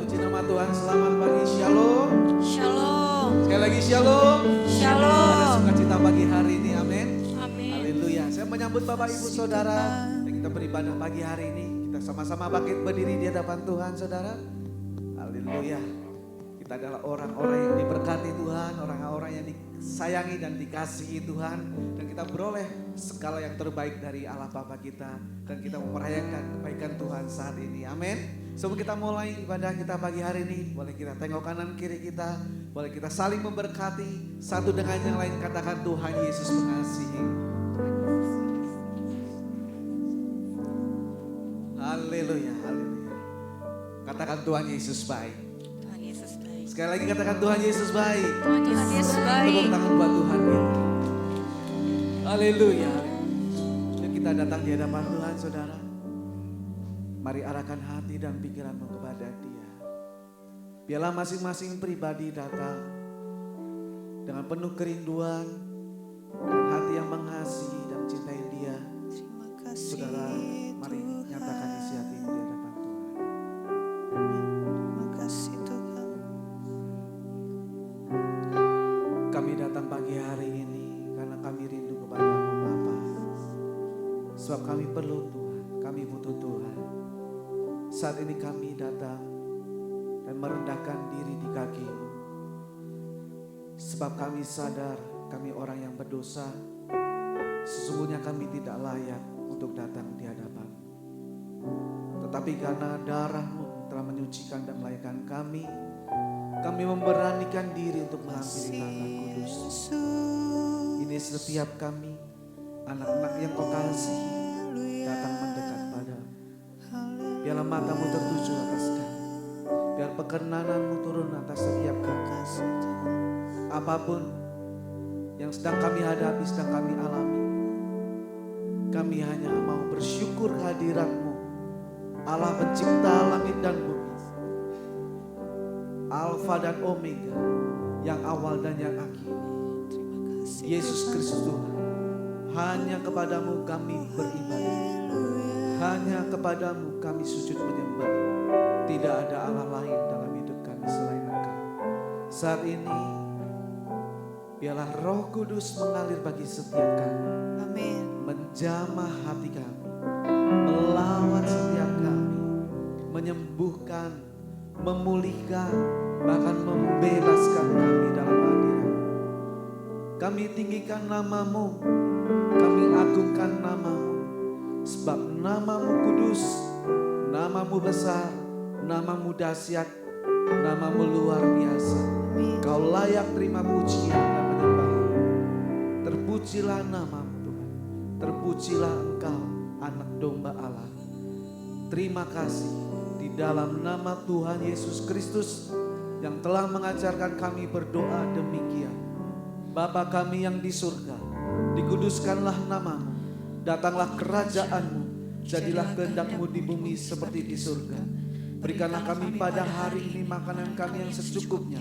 puji nama Tuhan. Selamat pagi, shalom. Shalom. Sekali lagi shalom. Shalom. Ada sukacita pagi hari ini, amin. Amin. Haleluya. Saya menyambut Bapak Ibu Saudara. Dan kita beribadah pagi hari ini. Kita sama-sama bangkit berdiri di hadapan Tuhan, Saudara. Haleluya. Kita adalah orang-orang yang diberkati Tuhan, orang-orang yang disayangi dan dikasihi Tuhan. Dan kita beroleh segala yang terbaik dari Allah Bapa kita. Dan kita merayakan kebaikan Tuhan saat ini, amin. Sebelum kita mulai ibadah kita pagi hari ini, boleh kita tengok kanan kiri kita, boleh kita saling memberkati satu dengan yang lain. Katakan Tuhan Yesus mengasihi. Haleluya, haleluya. Katakan Tuhan Yesus baik. Tuhan Yesus baik. Sekali lagi katakan Tuhan Yesus baik. Tuhan Yesus Tepuk baik. tangan buat Tuhan kita. Haleluya. Yuk kita datang di hadapan Tuhan, saudara. Mari arahkan hati dan pikiranmu kepada Dia. Biarlah masing-masing pribadi datang dengan penuh kerinduan dan hati yang mengasihi dan mencintai Dia. Terima kasih. Saudara, mari nyatakan isi hatimu di hadapan Tuhan. Terima kasih Tuhan. Kami datang pagi hari ini karena kami rindu kepada-Mu Bapa. Sebab kami perlu Tuhan, kami butuh Tuhan. Saat ini kami datang dan merendahkan diri di kaki-Mu. Sebab kami sadar kami orang yang berdosa. Sesungguhnya kami tidak layak untuk datang di hadapan. Tetapi karena darah-Mu telah menyucikan dan melayakkan kami memberanikan diri untuk menghampiri tata kudus. Ini setiap kami, anak-anak yang Kau kasihi, datang mendekat Padamu. Biarlah mata-Mu tertuju atas kami. Biar perkenanan-Mu turun atas setiap kami. Apapun yang sedang kami hadapi, sedang kami alami, kami hanya mau bersyukur kehadirat-Mu, Allah pencipta langit dan bumi, Alfa dan Omega, yang awal dan yang akhir. Yesus Kristus Tuhan, hanya kepadamu kami beribadah, hanya kepadamu kami sujud menyembah. Tidak ada Allah lain dalam hidup kami selain Engkau. Saat ini biarlah Roh Kudus mengalir bagi setiap kami, Amin. menjamah hati kami, melawat setiap kami, menyembuhkan, memulihkan, bahkan membebaskan kami dalam hadirat. Kami tinggikan nama-Mu, kami agungkan nama-Mu, sebab nama-Mu kudus, nama-Mu besar, nama-Mu dahsyat, nama-Mu luar biasa. Kau layak terima pujian dan penyembahan. Terpujilah nama-Mu Tuhan, terpujilah Engkau anak domba Allah. Terima kasih di dalam nama Tuhan Yesus Kristus yang telah mengajarkan kami berdoa demikian. Bapa kami yang di surga, dikuduskanlah nama-Mu, datanglah kerajaan-Mu, jadilah kehendak-Mu di bumi seperti di surga. Berikanlah kami pada hari ini makanan kami yang secukupnya,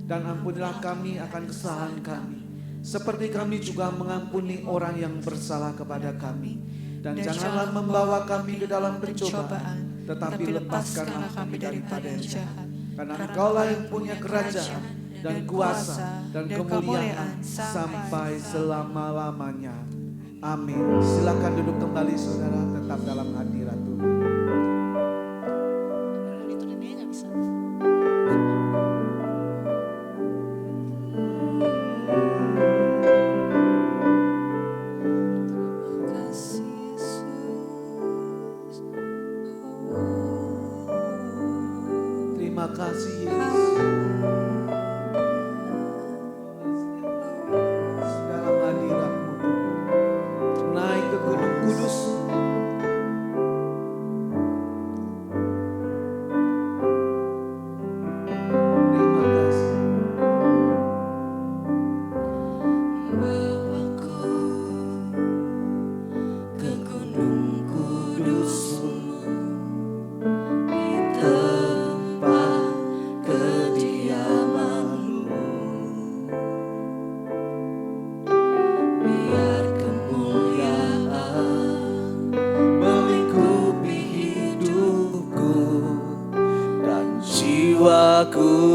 dan ampunilah kami akan kesalahan kami, seperti kami juga mengampuni orang yang bersalah kepada kami. Dan janganlah membawa kami ke dalam pencobaan, tetapi lepaskanlah kami daripada yang jahat. Karena Engkaulah yang punya kerajaan dan kuasa dan kemuliaan sampai selama-lamanya. Amin. Silakan duduk kembali saudara, tetap dalam hadirat Tuhan. Terima kasih Yesus. Dalam hadirat-Mu Tuhan, naik ke Gunung Kudus,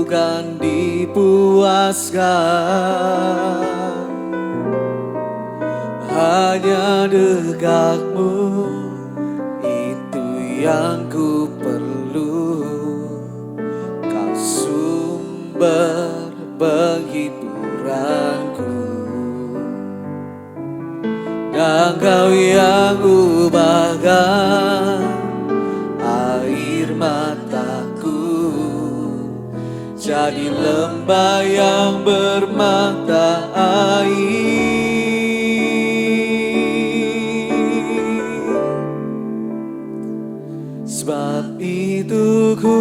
kan dipuaskan. Hanya dekat-Mu itu yang ku perlu. Kau sumber penghiburanku, dan Kau yang ubahkan air mataku jadi lembah yang bermata air. Sebab itu ku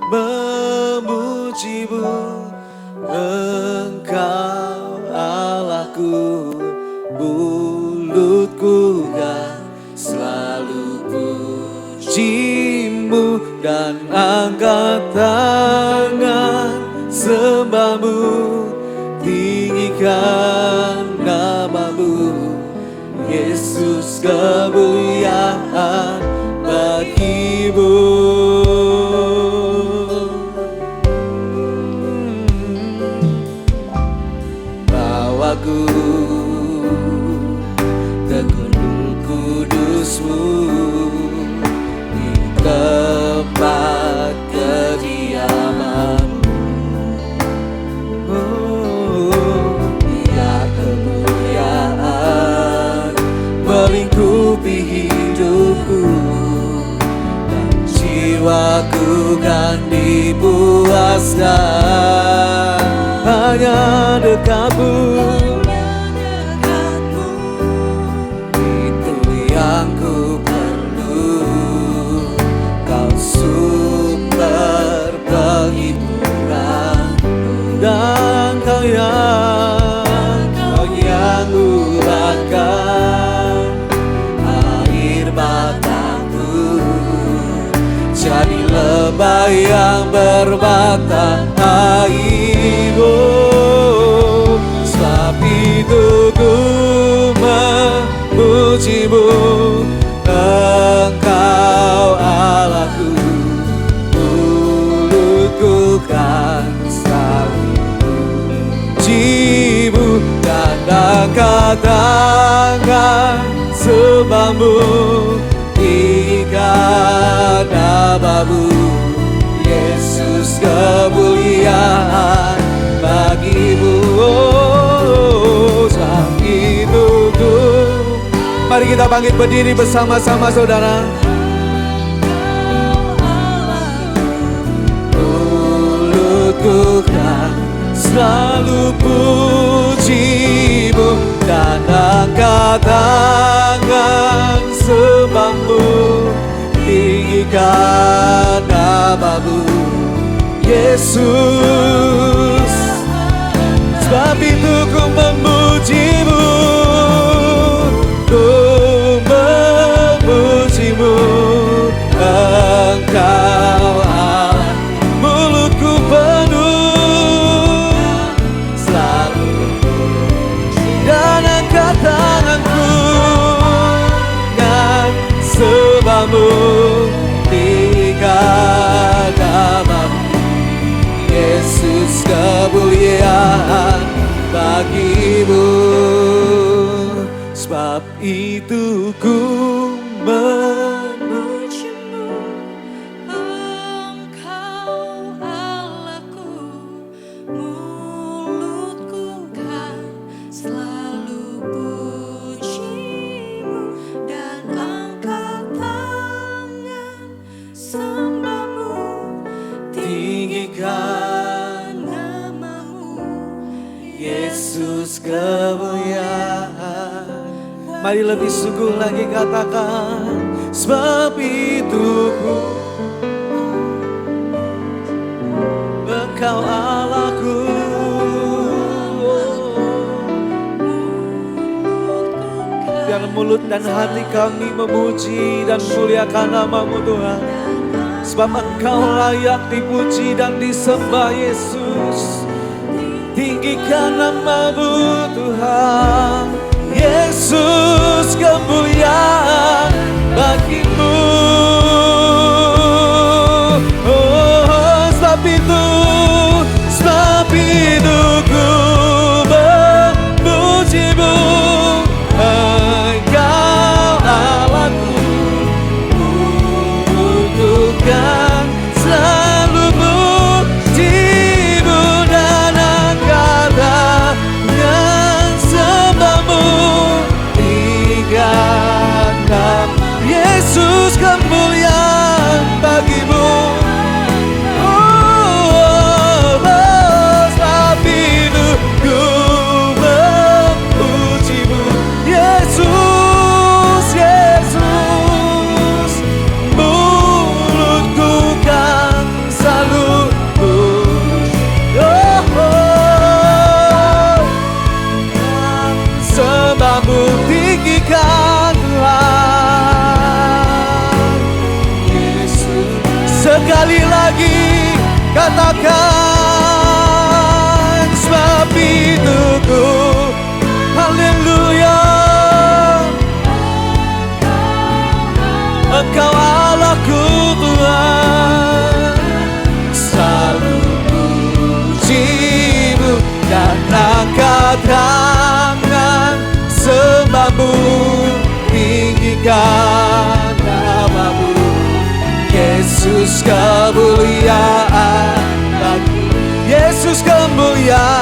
memuji-Mu, Engkau Allahku. Mulutku kan selalu puji-Mu dan angkat tangan sembah-Mu, tinggikan nama-Mu. Yesus, kemuliaan bagi-Mu. Bawaku ke gunung kudus-Mu, di tempat kediaman-Mu. Biar kemuliaan melingkupi hidupku, dan jiwaku kan dipuaskan. Hanya dekat-Mu, itu yang ku perlu. Kau sumber penghiburan, dan Kau yang ubahkan air mataku jadi lembah yang bermata air. Oh, sebab itu ku memuji-Mu, Engkau Allahku. Mulutku kan selalu puji-Mu dan angkat tangan sembah-Mu, tinggikan nama-Mu. Yesus, kemuliaan bagi-Mu. Oh, sebab itu ku. Mari kita bangkit berdiri bersama-sama, saudara. Mulutku kan selalu puji-Mu dan angkat tangan sembah-Mu, tinggikan nama-Mu. Yesus, sebab itu ku memuji-Mu, ku memuji-Mu, Engkau Allah. Mulutku penuh selalu dan angkat tanganku dan sembah-Mu, tinggikan nama-Mu. Yesus, kemuliaan bagi-Mu. Sebab itu ku memuji-Mu, Engkau Allahku. Mulutku kan selalu puji-Mu dan angkat tangan sembah-Mu, tinggikan nama-Mu. Yesus, kemuliaan. Mari lebih sungguh lagi katakan, sebab itu ku, Engkau Allahku. Biar mulut dan hati kami memuji dan muliakan nama-Mu, Tuhan. Sebab Engkau layak dipuji dan disembah, Yesus. Tinggikan nama-Mu, Tuhan. Yesus, kemuliaan bagi-Mu. Oh, sebab itu Sekali lagi katakan, sebab hidupku, haleluya, Engkau Allahku Tuhan. Selalu pujimu dan angkat tangan, sembahmu, tinggikan namamu. Yesus kemuliaan bagi, Yesus kemuliaan,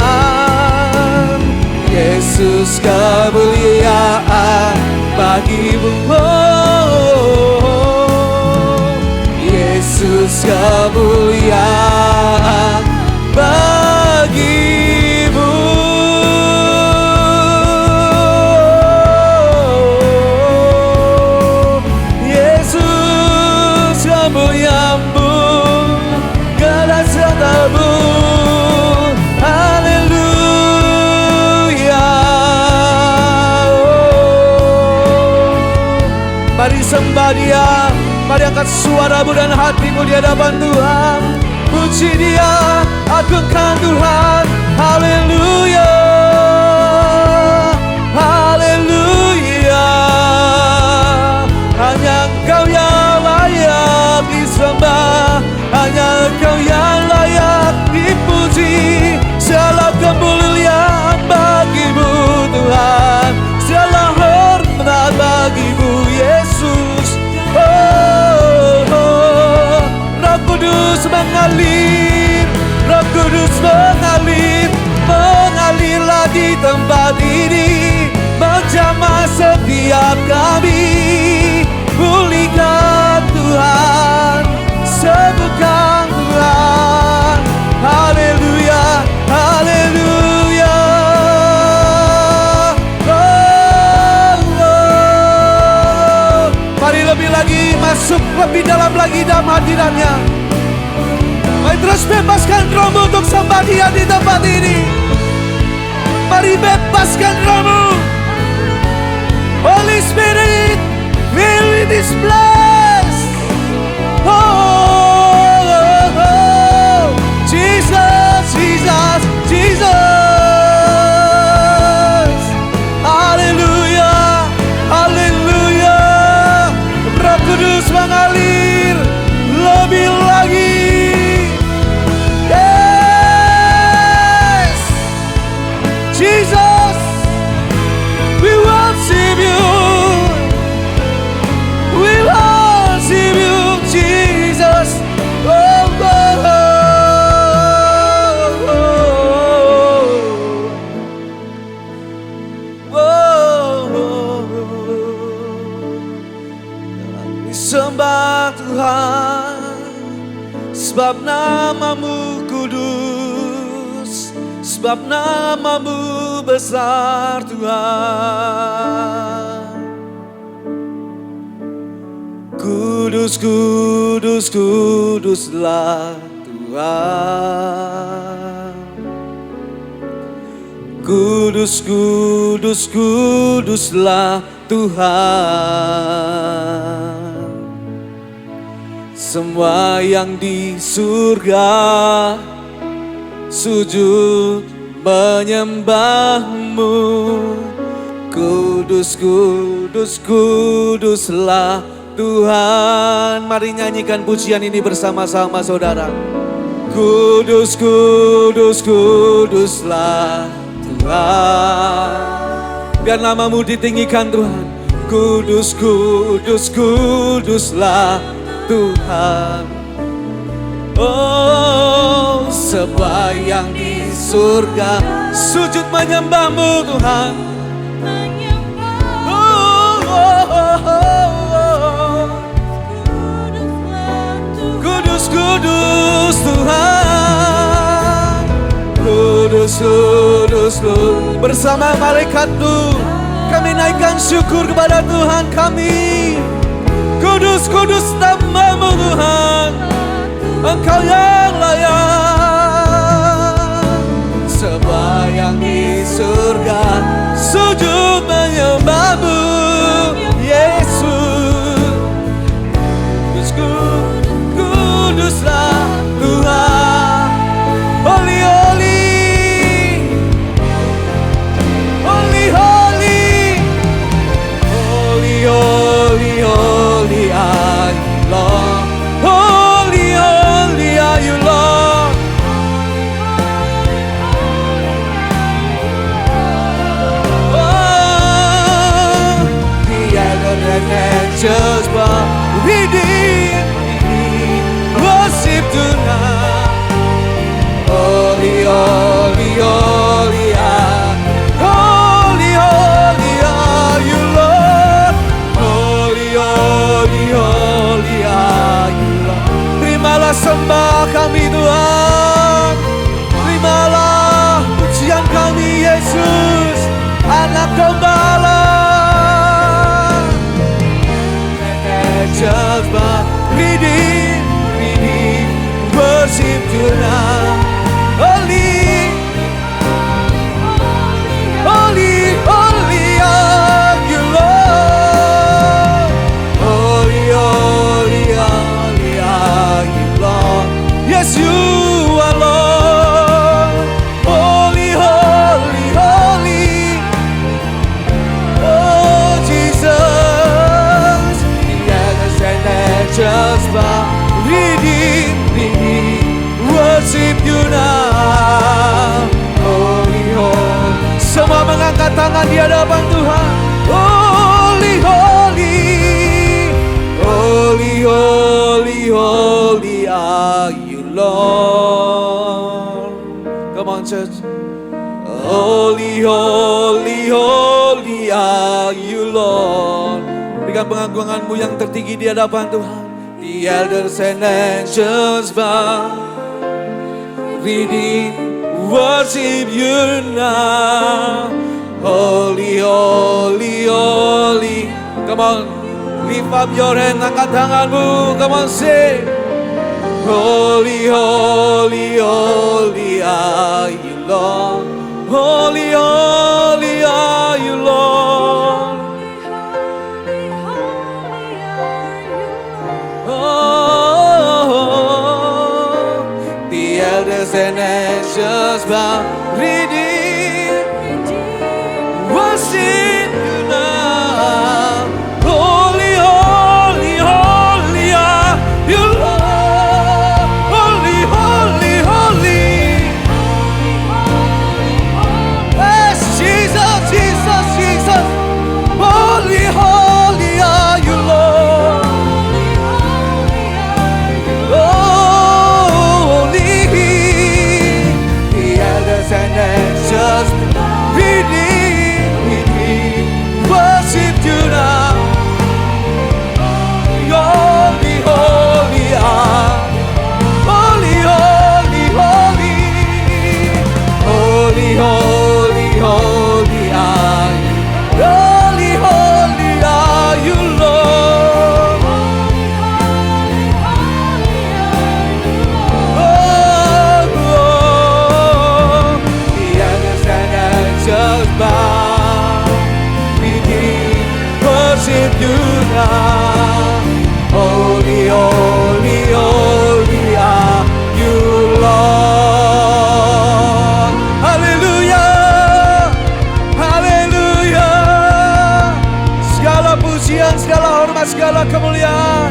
Yesus kemuliaan bagimu. Oh, Yesus kemuliaan bagimu. Yesus kemuliaanmu, kedahsyatanmu, haleluya. Mari sembah Dia, mari angkat suaramu dan hatimu di hadapan Tuhan. Puji Dia, agungkan Tuhan, haleluya, haleluya. Hanya Engkau yang layak disembah, hanya Engkau yang layak dipuji. Segala kemuliaan bagimu Tuhan, segala hormat bagimu Yesus. Oh, oh, Roh Kudus mengalir, Roh Kudus mengalir, mengalirlah di tempat ini, menjamah setiap kami. Pulihkan Tuhan, sembuhkan Tuhan, haleluya, haleluya. Oh, oh. Mari lebih lagi masuk lebih dalam lagi dalam hadirannya. Mari terus bebaskan rohmu untuk sembah Dia di tempat ini. Mari bebaskan rohmu. Holy Spirit, fill with this place. Oh, oh, oh. Jesus, Jesus, Jesus. Haleluya, haleluya. Roh Kudus mengalir lebih lagi. Yes, Jesus, we worship you. We worship you, Jesus. Oh, oh, oh, oh, oh, oh. Disembah Tuhan, sebab namamu kudus, sebab namamu besar Tuhan. Kudus, kudus, kuduslah Tuhan. Kudus, kudus, kuduslah Tuhan. Semua yang di surga sujud menyembahmu. Kudus, kudus, kuduslah Tuhan. Mari nyanyikan pujian ini bersama-sama saudara. Kudus, kudus, kuduslah Tuhan. Biar namamu ditinggikan Tuhan. Kudus, kudus, kuduslah Tuhan. Oh, semua yang di surga sujud menyembahmu Tuhan. Oh, oh, oh, oh. Kudus, kudus Tuhan. Kudus, kudus, kudus. Bersama malaikatmu kami naikkan syukur kepada Tuhan kami. Kudus, kudus namamu Tuhan. Engkau yang layak. Semua yang di surga sujud menyembahmu Yesus. Kudus, kudus, tangan di hadapan Tuhan. Holy, holy, holy, holy, holy are you, Lord. Come on, church. Holy, holy, holy are you, Lord. Berikan pengagunganmu yang tertinggi di hadapan Tuhan. The elders and angels bow, we worship you now. Holy, holy, holy. Come on, lift up your hand, angkat tanganmu. Come on, sing. Holy, holy, holy are you, Lord. Holy, holy are you, Lord. Oh, the elders and angels bow, redeem, worship you now. Holy, holy, holy are you, Lord. Holy, holy, holy. Yes, Jesus, Jesus, Jesus. Holy, holy are you, Lord. Holy, the elders and angels redeem, worship you now. Holy, holy are, holy, holy, holy, holy, holy, holy are you. Holy, holy are you, Lord. Oh, oh, the elders and angels bow, redeem, worship you now. Holy, holy, holy are you, Lord. Haleluya, haleluya. Segala pujian, segala hormat, segala kemuliaan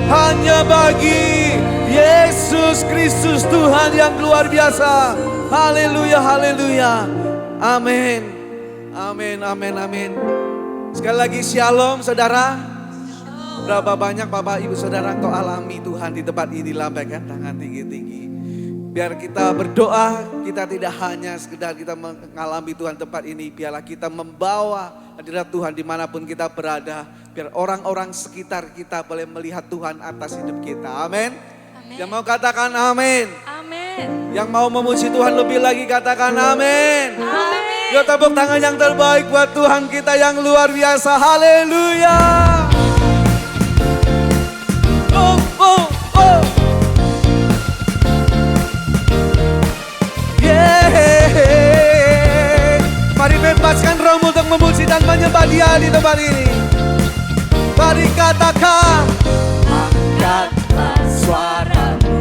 hanya bagi Yesus Kristus, Tuhan yang luar biasa. Haleluya, haleluya. Amin, amin, amin, amin. Sekali lagi shalom saudara. Berapa banyak Bapak Ibu Saudara kau alami Tuhan di tempat ini, lambaikan tangan tinggi-tinggi. Biar kita berdoa, kita tidak hanya sekedar kita mengalami Tuhan tempat ini. Biarlah kita membawa hadirat Tuhan dimanapun kita berada. Biar orang-orang sekitar kita boleh melihat Tuhan atas hidup kita. Amin. Yang mau katakan amin. Amin. Yang mau memuji Tuhan lebih lagi katakan amin. Amin. Yuk tepuk tangan yang terbaik buat Tuhan kita yang luar biasa. Haleluya. Oh, oh, oh. Yeah. Mari bebaskan rohmu untuk memuji dan menyembah Dia di tempat ini. Mari katakan, angkatlah suaramu,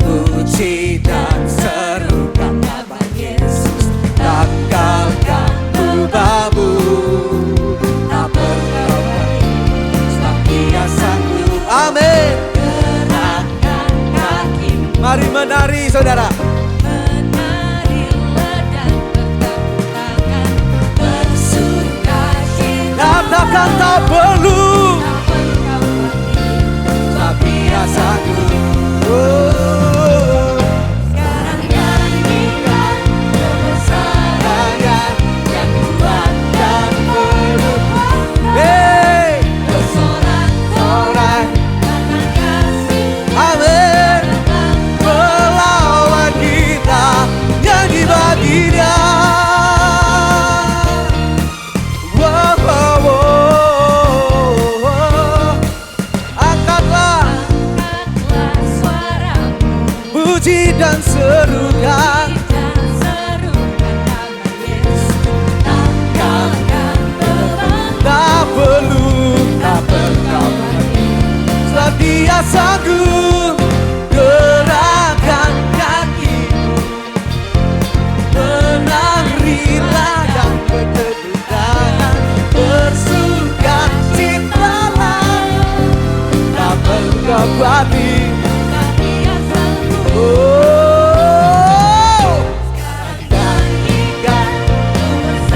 puji dan serukan nama Yesus. Tanggalkan lubamu, tak perlu sebab Dia sanggup. Amin. Gerakkan kakimu, Mari menari saudara. menarilah dan bertepuk tangan, bersukacita. Katakan tak perlu Tak perlu kau pergi, sebab Dia sanggup. sekarang nyanyikan kebesaran yang kuat dan penuh Hey, bersorak-sorak karena kasih amin. Melawan kita yang dibagi Dia. Wow, wow, wow. Angkatlah Angkatlah suaramu, puji dan serukan. dan serukan nama Yesus. Tanggalkan beban, Tak perlu kau pergi, sebab Dia sanggup. Gerakkan kakimu, menarilah dan bertepuk tangan, bersukacitalah. Tak perlu kau pergi. tak Dia sanggup. Oh, Sekarang nyanyikan kebesaran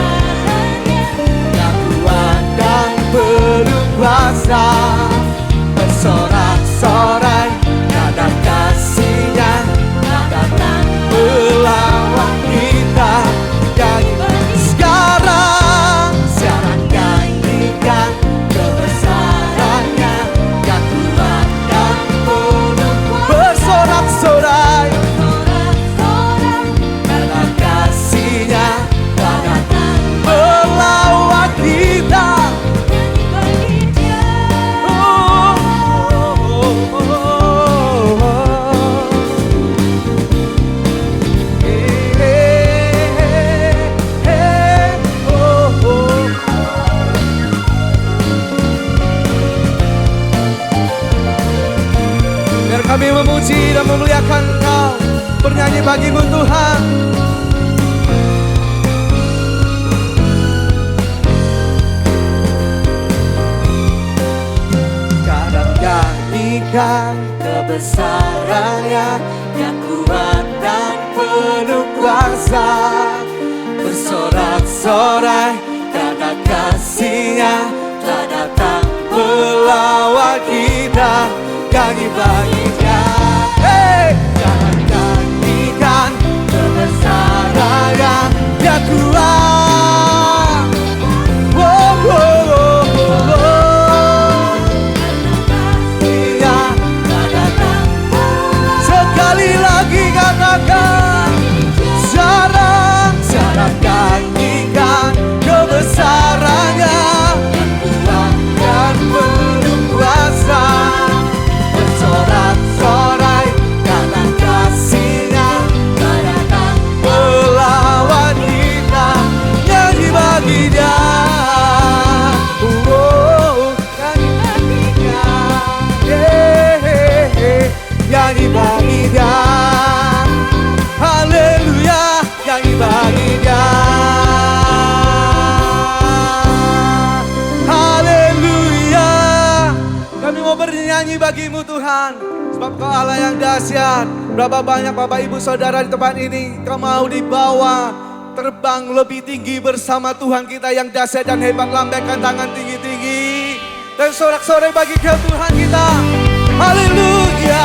memuji dan memuliakan Engkau, bernyanyi bagimu Tuhan. Kadang nyanyikan kebesarannya yang kuat dan penuh kuasa, bersorak-sorai karena kasih-Nya telah datang melawat kita. Nyanyi baginya, hey! Jangan nyanyikan kebesarannya yang kuat. Oh, oh, oh, oh, oh. Kasih-Nya telah datang. Sekali lagi katakan, jarang nyanyikan kebesarannya yang kuat dan penuh kuasa, bersorak-sorai karena kasih-Nya telah datang melawan kita. Nyanyi bagi Dia, nyanyi bagi Dia, nyanyi bagi Dia, haleluya, nyanyi bagi Dia, haleluya. Kami mau bernyanyi bagimu Tuhan, sebab Kau Allah yang dahsyat. Berapa banyak Bapak Ibu Saudara di tempat ini Kau mau dibawa terbang lebih tinggi bersama Tuhan kita yang dahsyat dan hebat. Lambaikan tangan tinggi-tinggi dan sorak-sorai bagi Tuhan kita. Haleluya.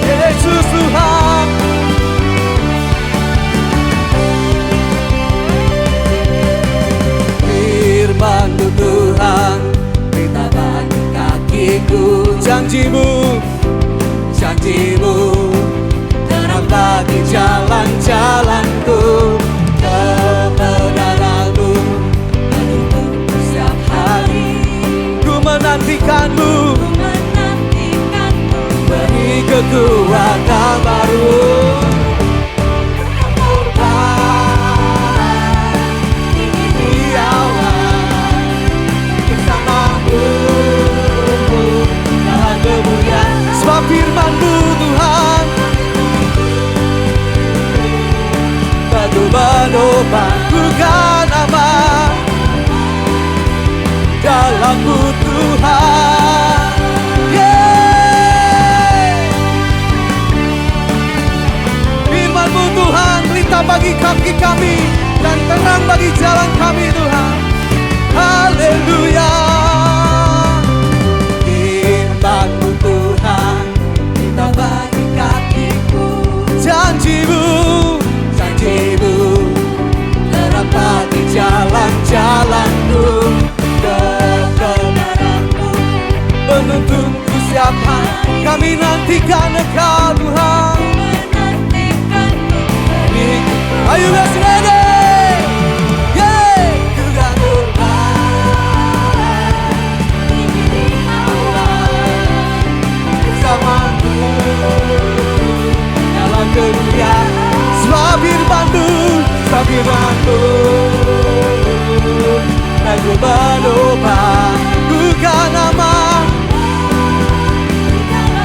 Yesus Tuhan, firman-Mu Tuhan, berita bagi kakiku. Janji-Mu terang bagi jalan-jalanku. Kebenaran-Mu menuntun setiap hari. Ku menantikan-Mu, beri kekuatan baru. Sebab firman-Mu Tuhan batu menopang, bukan aman dalammu Tuhan. Firman-Mu Tuhan pelita bagi kaki kami dan terang bagi jalan kami Tuhan. Haleluya. Firman-Mu Tuhan pelita bagi kakiku. Janji-Mu terang bagi jalan-jalanku. Kebenaran-Mu menuntunku setiap hari. Kami nantikan Engkau Tuhan. Are you guys ready? Yeah! Juga bersamaku dalam dunia. Sebab firman-Mu lagu menopang, bukan nama.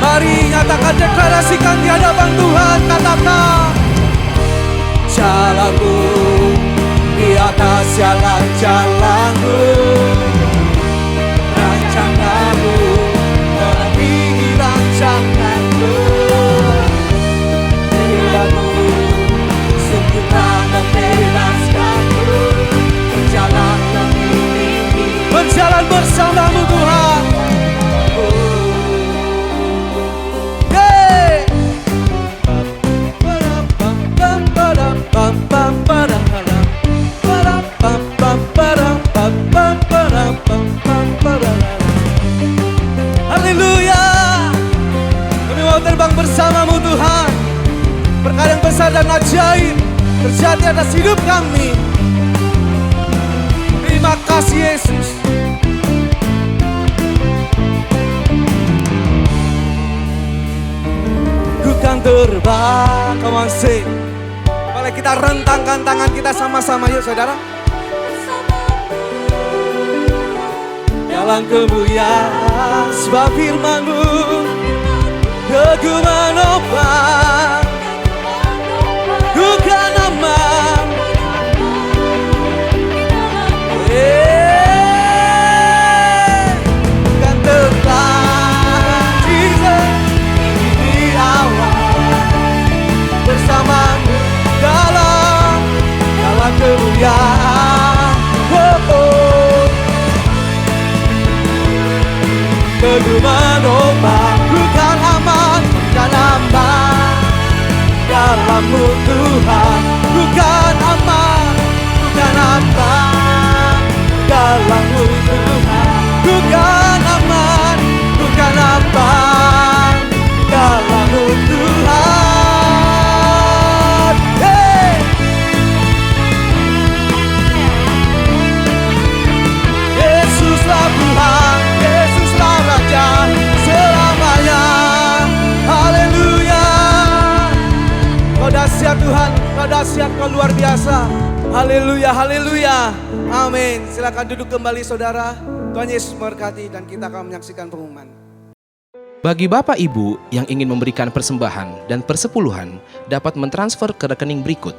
Mari nyatakan, deklarasikan di hadapan Tuhan. Katakan, jalanmu di atas jalan-jalanmu, rancanganmu melebihi rancanganku. Firman-Mu sungguh telah membebaskanku, berjalan lebih tinggi, berjalan bersama-Mu Tuhan. Haleluya. Kami mau terbang bersama-Mu Tuhan. Perkara yang besar dan ajaib terjadi atas hidup kami. Terima kasih Yesus. Ku terbang. Come on sing. Boleh kita rentangkan tangan kita sama-sama yuk saudara. Dalam kemuliaan sebab firman-Mu Ku menopang, ku kan aman. Kan terbang Jesus di awal bersama-Mu dalam kemuliaan. Ku menopang, ku kan aman dan aman dalam-Mu Tuhan. Ku kan aman, ku kan aman dalam-Mu Tuhan. Ku kan aman, ku kan aman dalam-Mu Tuhan. Hey! Yesuslah Tuhan, Yesuslah Raja selamanya. Haleluya. Kau dahsyat Tuhan, Kau dahsyat, Kau luar biasa. Haleluya, haleluya. Amin. Silakan duduk kembali saudara. Tuhan Yesus memberkati dan kita akan menyaksikan pengumuman. Bagi Bapak Ibu yang ingin memberikan persembahan dan persepuluhan dapat mentransfer ke rekening berikut.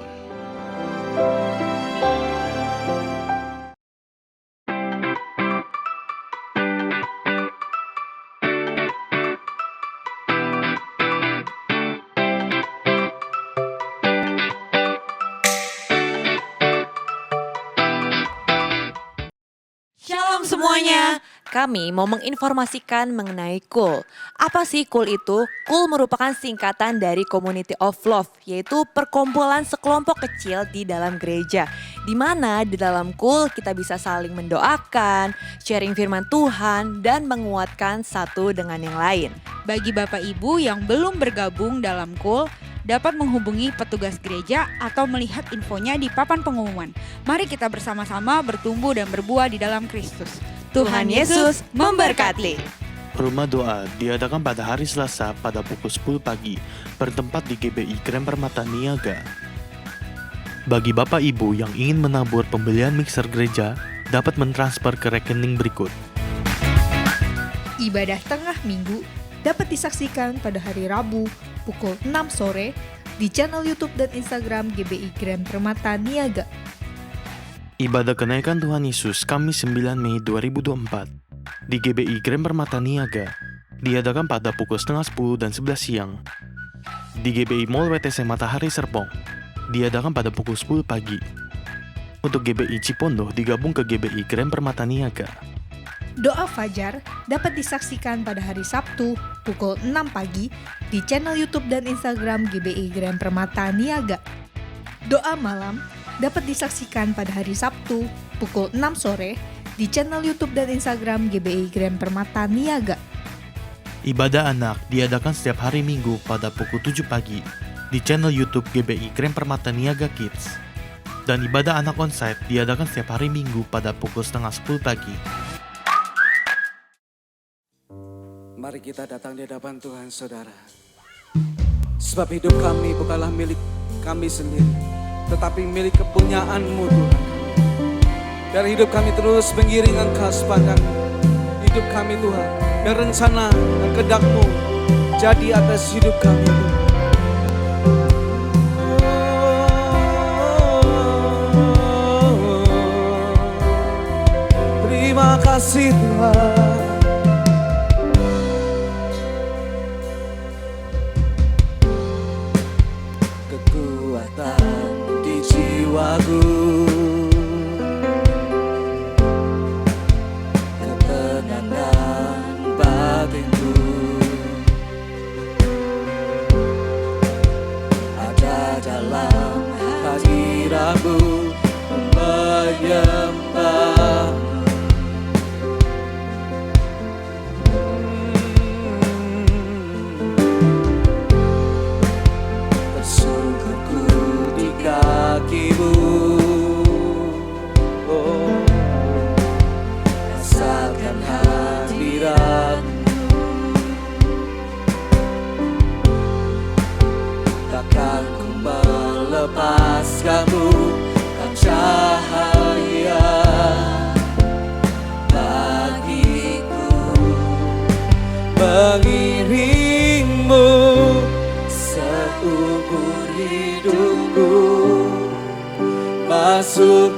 Shalom semuanya. Kami mau menginformasikan mengenai KUL. Apa sih KUL itu? KUL merupakan singkatan dari Community of Love, yaitu perkumpulan sekelompok kecil di dalam gereja. Di mana di dalam KUL kita bisa saling mendoakan, sharing firman Tuhan, dan menguatkan satu dengan yang lain. Bagi Bapak Ibu yang belum bergabung dalam KUL, dapat menghubungi petugas gereja atau melihat infonya di papan pengumuman. Mari kita bersama-sama bertumbuh dan berbuah di dalam Kristus. Tuhan Yesus memberkati. Rumah doa diadakan pada hari Selasa pada pukul 10 pagi, bertempat di GBI Grand Permata Niaga. Bagi Bapak Ibu yang ingin menabur pembelian mixer gereja, dapat mentransfer ke rekening berikut. Ibadah tengah minggu dapat disaksikan pada hari Rabu pukul 6 sore di channel YouTube dan Instagram GBI Grand Permata Niaga. Ibadah kenaikan Tuhan Yesus Kamis 9 Mei 2024 di GBI Grand Permata Niaga diadakan pada pukul setengah 10 dan 11 siang. Di GBI Mall WTC Matahari Serpong diadakan pada pukul 10 pagi. Untuk GBI Cipondoh digabung ke GBI Grand Permata Niaga. Doa Fajar dapat disaksikan pada hari Sabtu pukul 6 pagi di channel YouTube dan Instagram GBI Grand Permata Niaga. Doa Malam dapat disaksikan pada hari Sabtu pukul 6 sore di channel YouTube dan Instagram GBI Grand Permata Niaga. Ibadah anak diadakan setiap hari Minggu pada pukul 7 pagi di channel YouTube GBI Grand Permata Niaga Kids. Dan ibadah anak onsite diadakan setiap hari Minggu pada pukul setengah 10 pagi. Mari kita datang di hadapan Tuhan saudara. Sebab hidup kami bukanlah milik kami sendiri, tetapi milik kepunyaan-Mu Tuhan. Biar hidup kami terus mengiring Engkau sepanjang hidup kami Tuhan. Biar rencana dan kehendak-Mu jadi atas hidup kami Tuhan. Terima kasih Tuhan. Kekuatan di jiwaku, ketenangan batinku, ada dalam hadirat-Mu menyembah.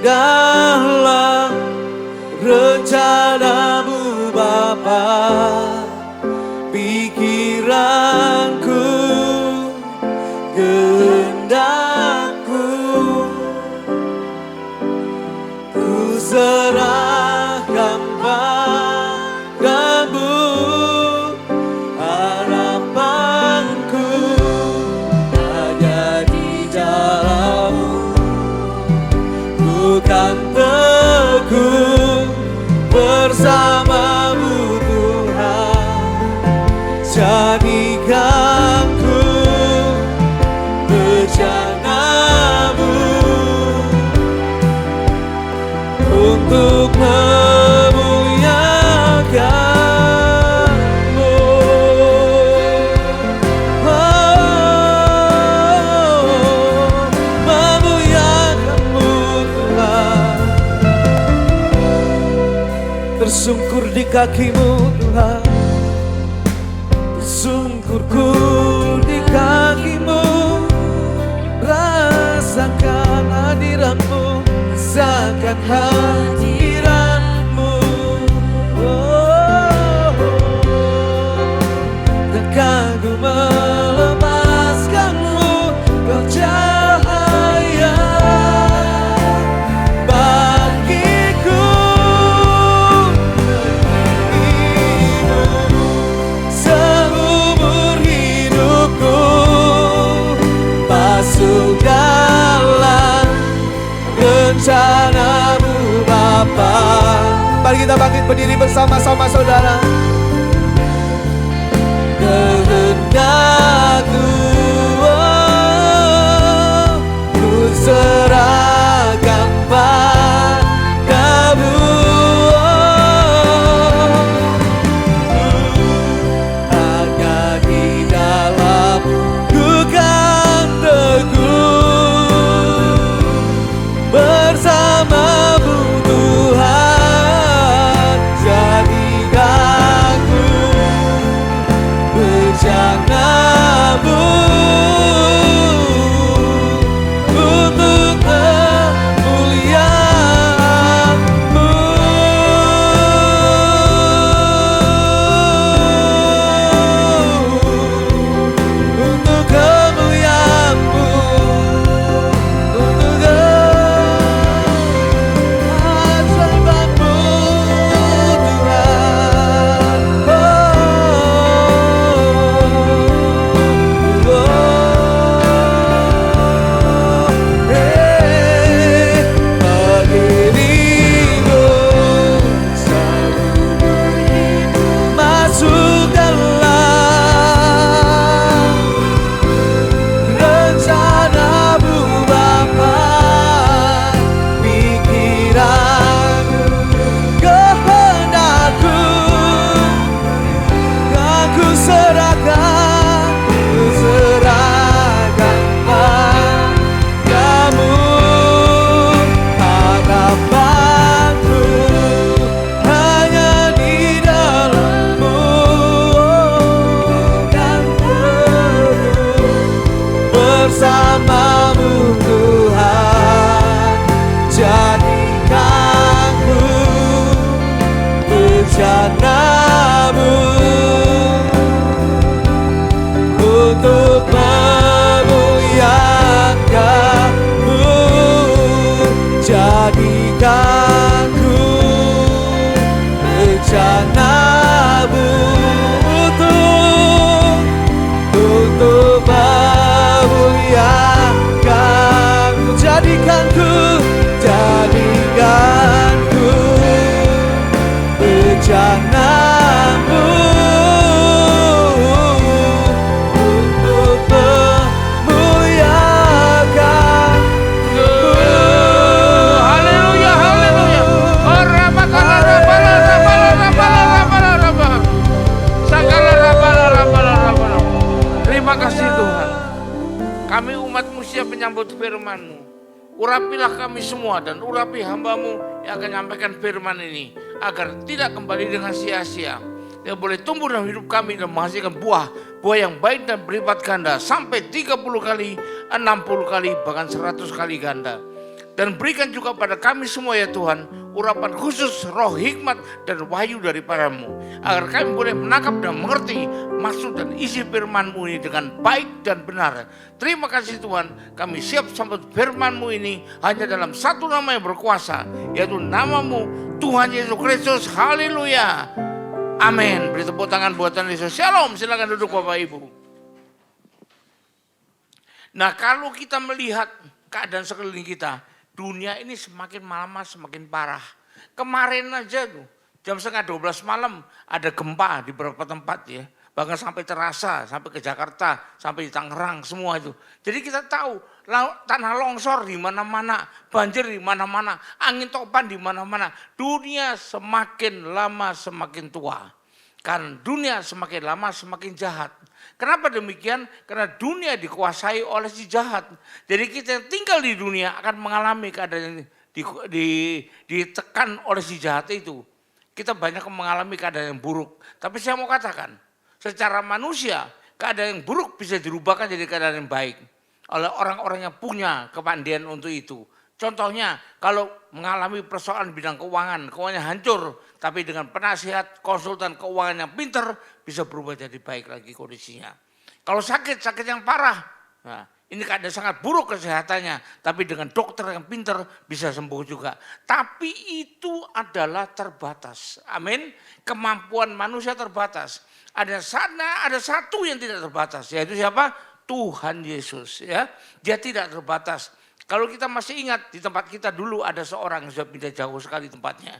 dalam rencanamu Bapa. Pikiranku, kehendakku, ku serahkan padamu. Harapanku ada di dalam-Mu, bukan teguh bersama-Mu Tuhan. Jadikan ku bejana-Mu untuk memuliakan-Mu. Memuliakan-Mu Tuhan. Tersungkur di kaki-Mu Tuhan, tersungkurku di kaki-Mu. Rasakan hadirat-Mu, rasakan hadirat-Mu. Takkan ku melepaskan-Mu, Kau cahaya bagiku. Seumur hidupku masuk dalam rencana-Mu Bapa. Mari kita bangkit berdiri bersama-sama saudara. Kehendakku, ku serahkan padamu. Hanya di dalam-Mu kan teguh bersama-Mu Tuhan. Jadikan ku bejana-Mu untuk kemuliaan-Mu. Untuk kemuliaan-Mu, untuk keajaiban-Mu Tuhan. Bagi dirimu masuk dalam rencana-Mu Bapa. Pikiran, kehendakku, aku serahkan padamu. Harapanku hanya di dalam-Mu, kan teguh bersama-Mu Tuhan. Jadikan ku bejana-Mu untuk memuliakan-Mu. Jadikan ku bejana-Mu untuk memuliakan-Mu. Jadikan ku bejana-Mu untuk memuliakan-Mu. Haleluya, haleluya. Terima kasih Tuhan. Kami umat-Mu siap menyambut firman-Mu. Urapilah kami semua dan urapi hamba-Mu yang akan menyampaikan firman ini, agar tidak kembali dengan sia-sia. Yang boleh tumbuh dalam hidup kami dan menghasilkan buah yang baik dan berlipat ganda sampai 30 kali, 60 kali, bahkan 100 kali ganda. Dan berikan juga pada kami semua ya Tuhan, urapan khusus roh hikmat dan wahyu daripadamu, agar kami boleh menangkap dan mengerti maksud dan isi firman-Mu ini dengan baik dan benar. Terima kasih Tuhan, kami siap sambut firman-Mu ini hanya dalam satu nama yang berkuasa, yaitu namamu Tuhan Yesus Kristus. Haleluya. Amin. Beri tepuk tangan buat Tuhan Yesus. Shalom. Silakan duduk Bapak Ibu. Nah, kalau kita melihat keadaan sekeliling kita, dunia ini semakin lama semakin parah. Kemarin aja tuh, jam 11:30 malam ada gempa di beberapa tempat ya. Bahkan sampai terasa, sampai ke Jakarta, sampai di Tangerang, semua itu. Jadi kita tahu, tanah longsor di mana-mana, banjir di mana-mana, angin topan di mana-mana. Dunia semakin lama semakin tua. Kan dunia semakin lama semakin jahat. Kenapa demikian? Karena dunia dikuasai oleh si jahat. Jadi kita yang tinggal di dunia akan mengalami keadaan yang ditekan oleh si jahat itu. Kita banyak mengalami keadaan yang buruk. Tapi saya mau katakan, secara manusia keadaan yang buruk bisa dirubahkan jadi keadaan yang baik oleh orang-orang yang punya kepandian untuk itu. Contohnya kalau mengalami persoalan bidang keuangannya hancur, tapi dengan penasihat konsultan keuangan yang pintar bisa berubah jadi baik lagi kondisinya. Kalau sakit yang parah, nah, ini keadaan sangat buruk kesehatannya, tapi dengan dokter yang pintar bisa sembuh juga. Tapi itu adalah terbatas. Amin. Kemampuan manusia terbatas. Ada satu yang tidak terbatas, yaitu siapa? Tuhan Yesus. Ya, dia tidak terbatas. Kalau kita masih ingat di tempat kita dulu ada seorang yang sudah pindah jauh sekali tempatnya.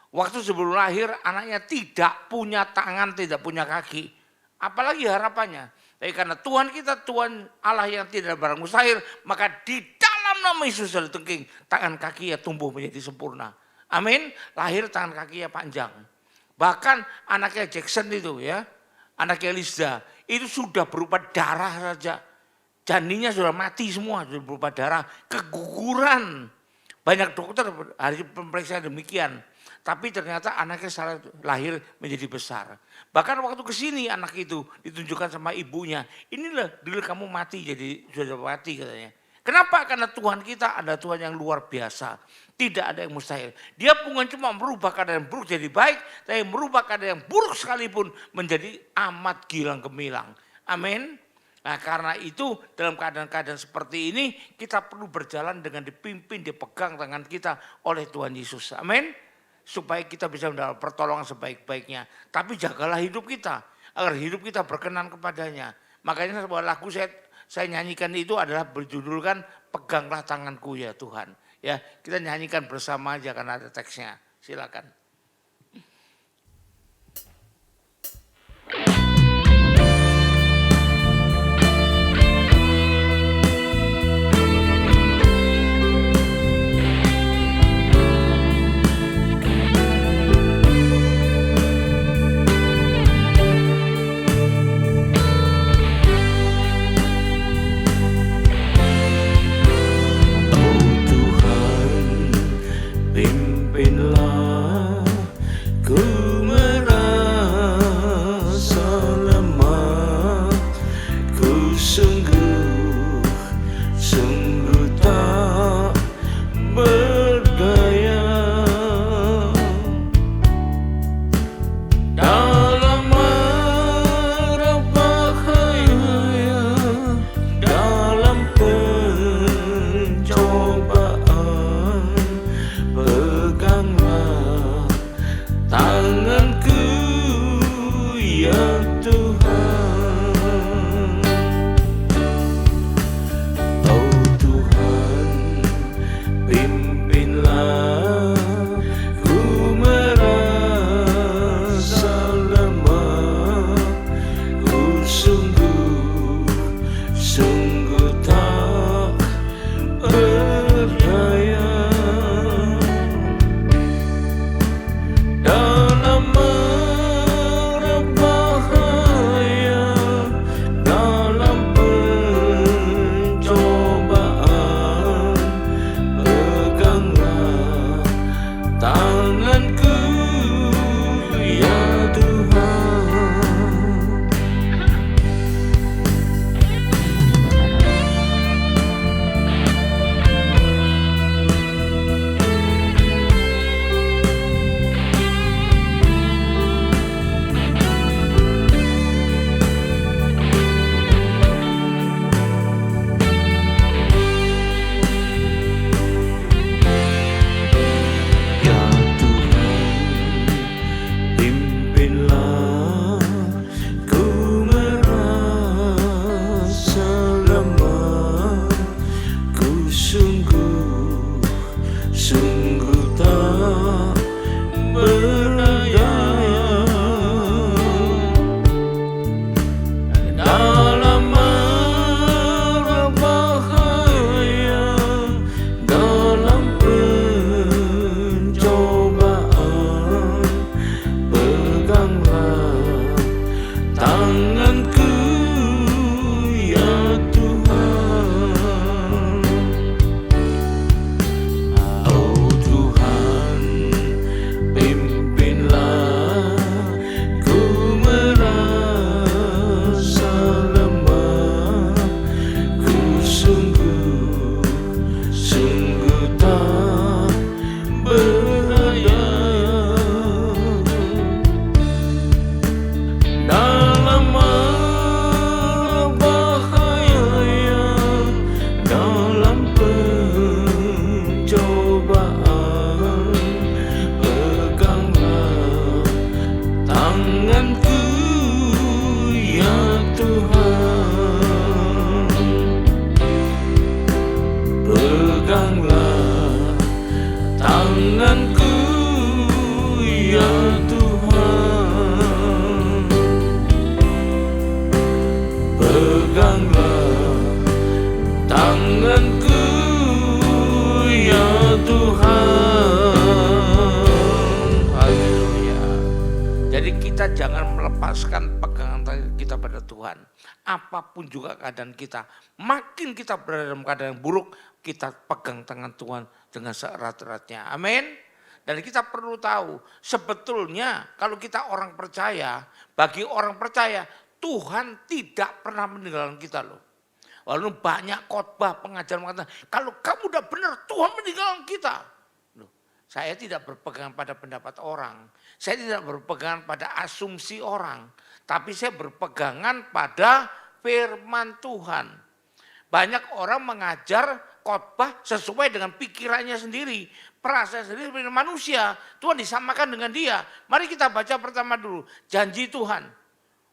Waktu sebelum lahir anaknya tidak punya tangan, tidak punya kaki. Apalagi harapannya. Tapi karena Tuhan kita, Tuhan Allah yang tidak barang mustahil, maka di dalam nama Yesus tengking, tangan kakinya tumbuh menjadi sempurna. Amin. Lahir tangan kakinya panjang. Bahkan anaknya Jackson itu ya, anaknya Lizda, itu sudah berupa darah saja. Janinnya sudah mati semua, sudah berupa darah, keguguran. Banyak dokter hari pemeriksaan demikian. Tapi ternyata anaknya salah lahir menjadi besar. Bahkan waktu kesini anak itu ditunjukkan sama ibunya. Inilah dulu kamu mati jadi sudah mati katanya. Kenapa? Karena Tuhan kita ada Tuhan yang luar biasa. Tidak ada yang mustahil. Dia bukan cuma merubah keadaan yang buruk jadi baik. Tapi merubah keadaan yang buruk sekalipun menjadi amat gilang gemilang. Amin. Nah karena itu dalam keadaan-keadaan seperti ini kita perlu berjalan dengan dipimpin, dipegang tangan kita oleh Tuhan Yesus. Amin. Supaya kita bisa mendapat pertolongan sebaik-baiknya. Tapi jagalah hidup kita agar hidup kita berkenan kepadanya. Makanya sebuah lagu saya nyanyikan itu adalah berjudulkan Peganglah Tanganku ya Tuhan. Ya, kita nyanyikan bersama aja karena ada teksnya. Silakan. Dalam Jadi kita jangan melepaskan pegangan kita pada Tuhan. Apapun juga keadaan kita, makin kita berada dalam keadaan yang buruk, kita pegang tangan Tuhan dengan seerat-eratnya. Amin. Dan kita perlu tahu, sebetulnya kalau kita orang percaya, bagi orang percaya, Tuhan tidak pernah meninggalkan kita loh. Walaupun banyak khotbah pengajaran mengatakan, kalau kamu udah benar, Tuhan meninggalkan kita. Loh, saya tidak berpegang pada pendapat orang, saya tidak berpegang pada asumsi orang, tapi saya berpegangan pada firman Tuhan. Banyak orang mengajar khotbah sesuai dengan pikirannya sendiri, perasaan sendiri sebagai manusia. Tuhan disamakan dengan dia. Mari kita baca pertama dulu, janji Tuhan.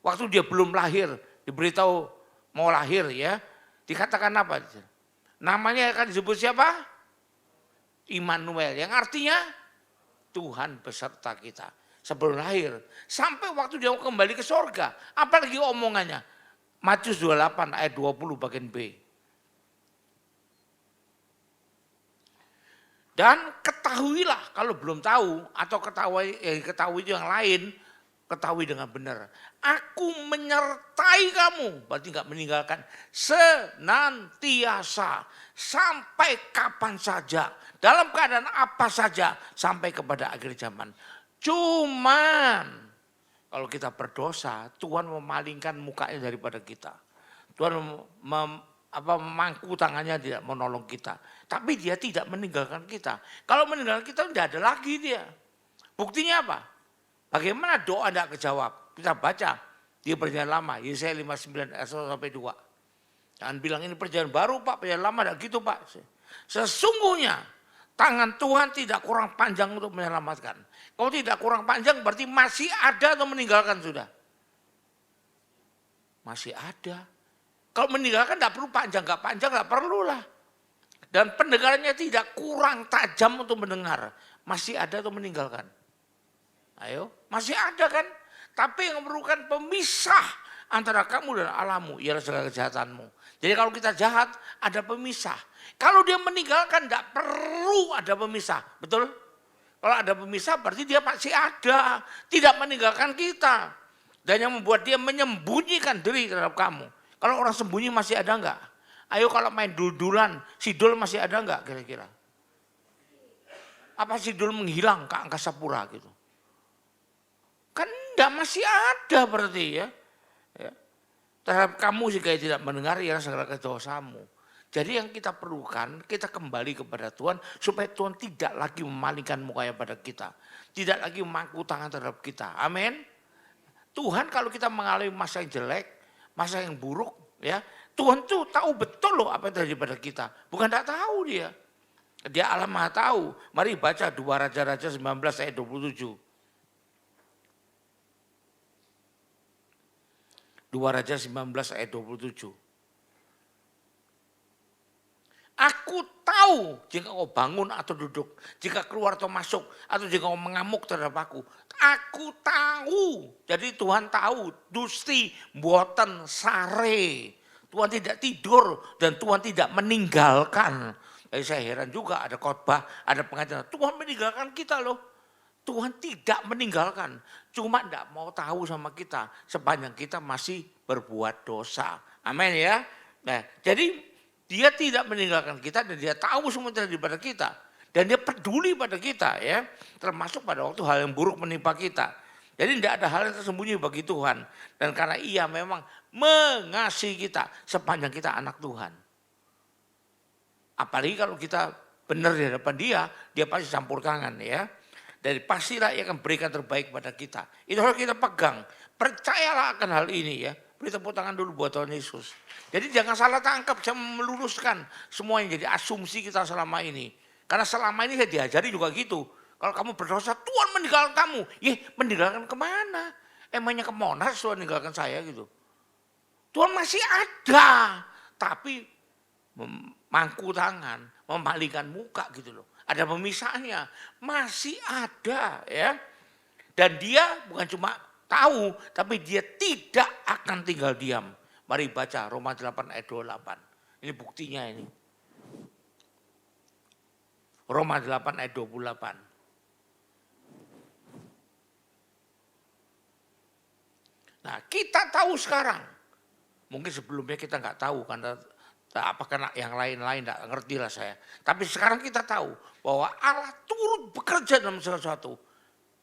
Waktu dia belum lahir, diberitahu mau lahir ya. Dikatakan apa? Namanya akan disebut siapa? Immanuel, yang artinya Tuhan beserta kita. Sebelum lahir, sampai waktu dia kembali ke sorga. Apalagi omongannya? Matius 28 ayat 20 bagian B. Dan ketahuilah, kalau belum tahu atau ketahui yang lain, ketahui dengan benar. Aku menyertai kamu, berarti nggak meninggalkan, senantiasa sampai kapan saja, dalam keadaan apa saja, sampai kepada akhir zaman. Cuman kalau kita berdosa, Tuhan memalingkan mukanya daripada kita. Tuhan memangku tangannya, tidak menolong kita. Tapi dia tidak meninggalkan kita. Kalau meninggalkan kita tidak ada lagi dia. Buktinya apa? Bagaimana doa tidak kejawab? Kita baca di perjanjian lama, Yesaya 59 ayat 1 sampai 2. Jangan bilang ini perjanjian baru Pak, perjanjian lama tidak gitu Pak. Sesungguhnya tangan Tuhan tidak kurang panjang untuk menyelamatkan. Kalau tidak kurang panjang berarti masih ada atau meninggalkan sudah? Masih ada. Kalau meninggalkan tidak perlu panjang, nggak panjang nggak perlulah. Dan pendengarannya tidak kurang tajam untuk mendengar. Masih ada atau meninggalkan? Ayo, masih ada kan? Tapi yang memerlukan pemisah antara kamu dan Allahmu ialah segala kejahatanmu. Jadi kalau kita jahat ada pemisah. Kalau dia meninggalkan tidak perlu ada pemisah, betul? Kalau ada pemisah berarti dia masih ada, tidak meninggalkan kita. Dan yang membuat dia menyembunyikan diri terhadap kamu. Kalau orang sembunyi masih ada enggak? Ayo kalau main dul-dulan, sidul masih ada enggak kira-kira? Apa sidul menghilang ke angkasa pura gitu? Kan enggak, masih ada berarti ya. Terhadap kamu jika tidak mendengar ya segala dosamu. Jadi yang kita perlukan, kita kembali kepada Tuhan supaya Tuhan tidak lagi memalingkan mukanya pada kita. Tidak lagi memangku tangan terhadap kita. Amin. Tuhan kalau kita mengalami masa yang jelek, masa yang buruk, ya Tuhan tuh tahu betul loh apa yang terjadi pada kita. Bukan tidak tahu dia. Dia Allah Maha tahu. Mari baca 2 Raja-Raja 19 ayat 27. 2 Raja 19 ayat 27. Aku tahu jika kau bangun atau duduk, jika keluar atau masuk, atau jika kau mengamuk terhadap aku. Aku tahu. Jadi Tuhan tahu, dusti mboten sare. Tuhan tidak tidur dan Tuhan tidak meninggalkan. Jadi saya heran juga ada khotbah, ada pengajaran. Tuhan meninggalkan kita loh. Tuhan tidak meninggalkan. Cuma tidak mau tahu sama kita sepanjang kita masih berbuat dosa. Amin ya. Nah, jadi dia tidak meninggalkan kita dan dia tahu semua terjadi pada kita. Dan dia peduli pada kita ya. Termasuk pada waktu hal yang buruk menimpa kita. Jadi tidak ada hal yang tersembunyi bagi Tuhan. Dan karena ia memang mengasihi kita sepanjang kita anak Tuhan. Apalagi kalau kita benar di hadapan dia pasti campur tangan ya. Dan pastilah ia akan berikan terbaik pada kita. Itu harus kita pegang. Percayalah akan hal ini ya. Beri tepuk tangan dulu buat Tuhan Yesus. Jadi jangan salah tangkap, saya meluruskan semua yang jadi asumsi kita selama ini. Karena selama ini saya diajari juga gitu. Kalau kamu berdosa, Tuhan meninggalkan kamu. Meninggalkan kemana? Emangnya ke Monas Tuhan meninggalkan saya gitu. Tuhan masih ada. Tapi memangku tangan, memalingkan muka gitu loh. Ada pemisahnya, masih ada ya. Dan dia bukan cuma tahu, tapi dia tidak akan tinggal diam. Mari baca Roma 8 ayat 28. Ini buktinya ini. Roma 8 ayat 28. kita tahu sekarang. Mungkin sebelumnya kita nggak tahu karena yang lain-lain nggak ngerti lah saya. Tapi sekarang kita tahu bahwa Allah turut bekerja dalam segala sesuatu.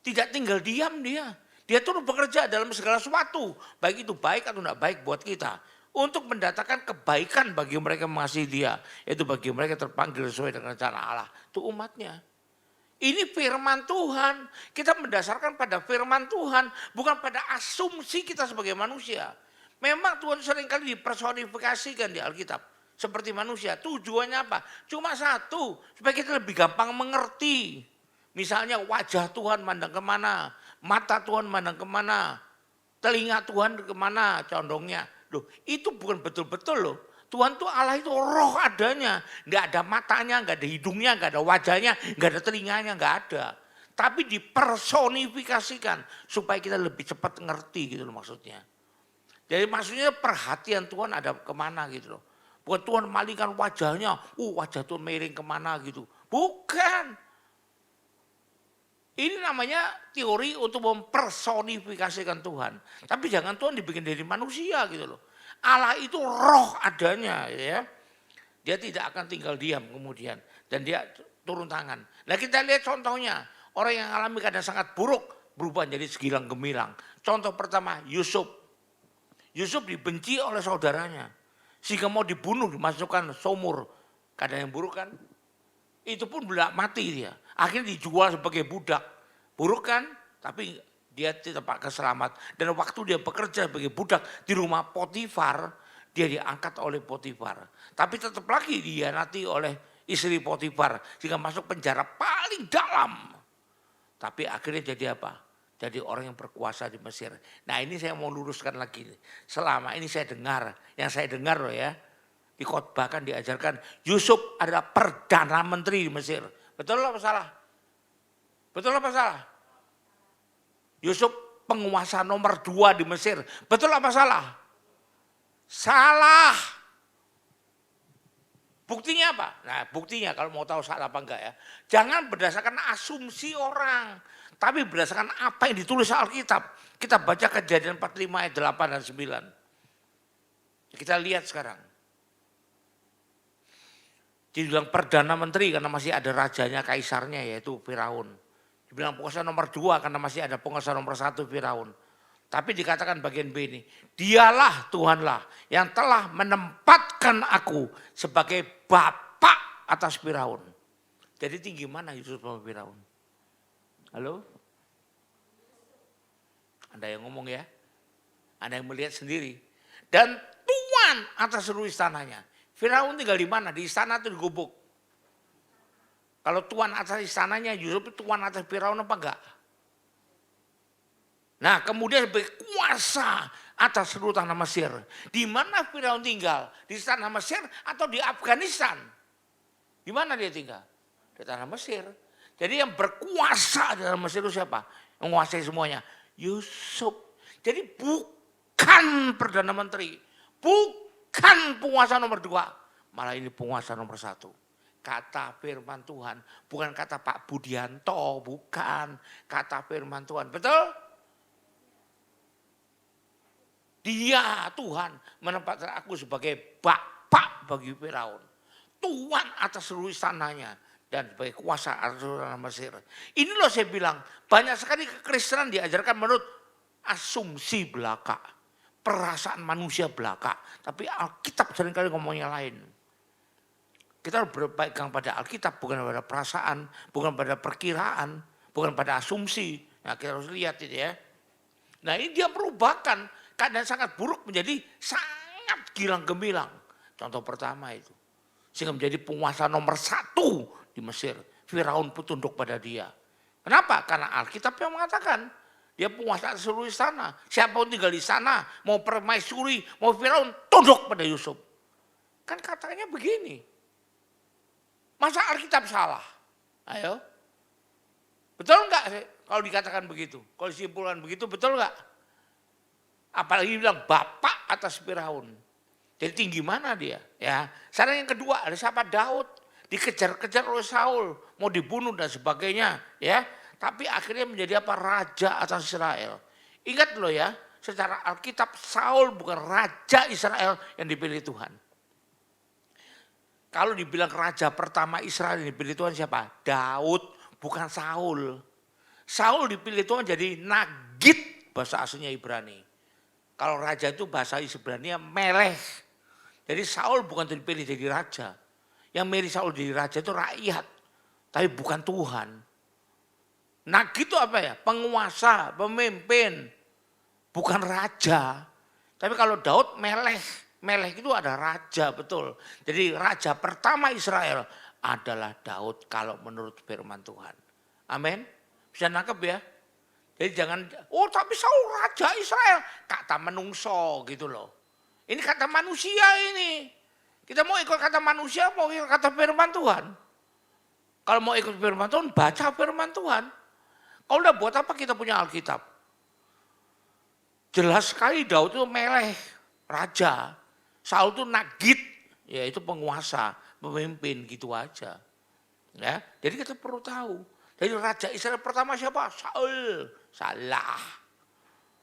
Tidak tinggal diam dia. Dia turut bekerja dalam segala sesuatu. Baik itu baik atau tidak baik buat kita. Untuk mendatangkan kebaikan bagi mereka yang mengasihi dia. Yaitu bagi mereka terpanggil sesuai dengan rencana Allah. Itu umatnya. Ini firman Tuhan. Kita mendasarkan pada firman Tuhan. Bukan pada asumsi kita sebagai manusia. Memang Tuhan seringkali dipersonifikasikan di Alkitab. Seperti manusia. Tujuannya apa? Cuma satu. Supaya kita lebih gampang mengerti. Misalnya wajah Tuhan mandang kemana. Mata Tuhan mandang kemana. Telinga Tuhan kemana condongnya. Loh, itu bukan betul-betul loh. Tuhan tuh Allah itu roh adanya. Nggak ada matanya, nggak ada hidungnya, nggak ada wajahnya, nggak ada telinganya, nggak ada. Tapi dipersonifikasikan supaya kita lebih cepat ngerti gitu loh maksudnya. Jadi maksudnya perhatian Tuhan ada kemana gitu loh. Bukan Tuhan malingkan wajahnya, wajah Tuhan miring kemana gitu. Bukan. Ini namanya teori untuk mempersonifikasikan Tuhan. Tapi jangan Tuhan dibikin dari manusia gitu loh. Allah itu roh adanya ya. Dia tidak akan tinggal diam kemudian. Dan dia turun tangan. Nah kita lihat contohnya. Orang yang alami keadaan sangat buruk berubah menjadi segilang gemilang. Contoh pertama Yusuf. Yusuf dibenci oleh saudaranya. Sehingga mau dibunuh, dimasukkan sumur. Keadaan yang buruk kan. Itu pun belak mati dia. Akhirnya dijual sebagai budak. Buruk kan? Tapi dia tidak pakai selamat. Dan waktu dia bekerja sebagai budak di rumah Potifar, dia diangkat oleh Potifar. Tapi tetap lagi dihianati oleh istri Potifar. Sehingga masuk penjara paling dalam. Tapi akhirnya jadi apa? Jadi orang yang berkuasa di Mesir. Nah ini saya mau luruskan lagi. Selama ini saya dengar, yang saya dengar loh ya. Dikhotbahkan, diajarkan. Yusuf adalah Perdana Menteri di Mesir. Betul apa salah? Betul apa salah? Yusuf penguasa nomor 2 di Mesir. Betul apa salah? Salah. Buktinya apa? Nah buktinya kalau mau tahu salah apa enggak ya. Jangan berdasarkan asumsi orang. Tapi berdasarkan apa yang ditulis Alkitab. Kita baca Kejadian 45 ayat 8 dan 9. Kita lihat sekarang. Dibilang Perdana Menteri karena masih ada rajanya, kaisarnya yaitu Firaun. Dibilang penguasa nomor 2 karena masih ada penguasa nomor 1 Firaun. Tapi dikatakan bagian B ini, dialah Tuhanlah yang telah menempatkan aku sebagai bapak atas Firaun. Jadi tinggi mana Yusuf sama Firaun? Halo? Anda yang ngomong ya? Anda yang melihat sendiri. Dan Tuhan atas seluruh istananya. Firaun tinggal di mana? Di istana atau di gubuk? Kalau Tuhan atas istananya, Yusuf itu Tuhan atas Firaun apa enggak? Nah kemudian berkuasa atas seluruh tanah Mesir. Di mana Firaun tinggal? Di tanah Mesir atau di Afghanistan? Di mana dia tinggal? Di tanah Mesir. Jadi yang berkuasa di tanah Mesir itu siapa? Yang menguasai semuanya. Yusuf. Jadi bukan Perdana Menteri. Bukan penguasa nomor 2. Malah ini penguasa nomor 1. Kata firman Tuhan, bukan kata Pak Budianto, bukan kata firman Tuhan. Betul? Dia Tuhan menempatkan aku sebagai bapak bagi Firaun. Tuhan atas seluruh istananya dan sebagai kuasa atas seluruh tanah Mesir. Ini loh saya bilang, banyak sekali kekristenan diajarkan menurut asumsi belaka. Perasaan manusia belaka. Tapi Alkitab seringkali ngomongnya lain. Kita harus berpegang pada Alkitab, bukan pada perasaan, bukan pada perkiraan, bukan pada asumsi. Nah kita harus lihat itu ya. Nah ini dia merubahkan keadaan sangat buruk menjadi sangat gilang gemilang. Contoh pertama itu. Sehingga menjadi penguasa nomor 1 di Mesir. Firaun pun tunduk pada dia. Kenapa? Karena Alkitab yang mengatakan dia penguasa seluruh istana. Siapapun tinggal di sana, mau permaisuri, mau Firaun, tunduk pada Yusuf. Kan katanya begini. Masa Alkitab salah? Ayo. Betul enggak kalau dikatakan begitu? Kalau disimpulkan begitu betul enggak? Apalagi bilang bapak atas Firaun. Jadi tinggi mana dia? Ya. Sekarang yang kedua ada siapa? Daud. Dikejar-kejar oleh Saul. Mau dibunuh dan sebagainya. Ya. Tapi akhirnya menjadi apa? Raja atas Israel. Ingat loh ya. secara Alkitab Saul bukan raja Israel yang dipilih Tuhan. Kalau dibilang raja pertama Israel yang dipilih Tuhan siapa? Daud, bukan Saul. Saul dipilih Tuhan jadi Nagit, bahasa aslinya Ibrani. Kalau raja itu bahasa Ibrani Melech. Jadi Saul bukan dipilih jadi raja. Yang milih Saul jadi raja itu rakyat, tapi bukan Tuhan. Nagit itu apa ya? Penguasa, pemimpin, bukan raja. Tapi kalau Daud Melech. Melech itu ada raja, betul. Jadi raja pertama Israel adalah Daud kalau menurut firman Tuhan. Amin. Bisa nangkep ya? Jadi jangan, oh tapi Saul raja Israel. Kata menungso gitu loh. Ini kata manusia ini. Kita mau ikut kata manusia, mau ikut kata firman Tuhan. Kalau mau ikut firman Tuhan, baca firman Tuhan. Kalau udah buat apa kita punya Alkitab? Jelas sekali Daud itu Melech, raja. Saul itu Nagit, yaitu penguasa, pemimpin gitu aja. Ya, jadi kita perlu tahu. Jadi raja Israel pertama siapa? Saul. Salah.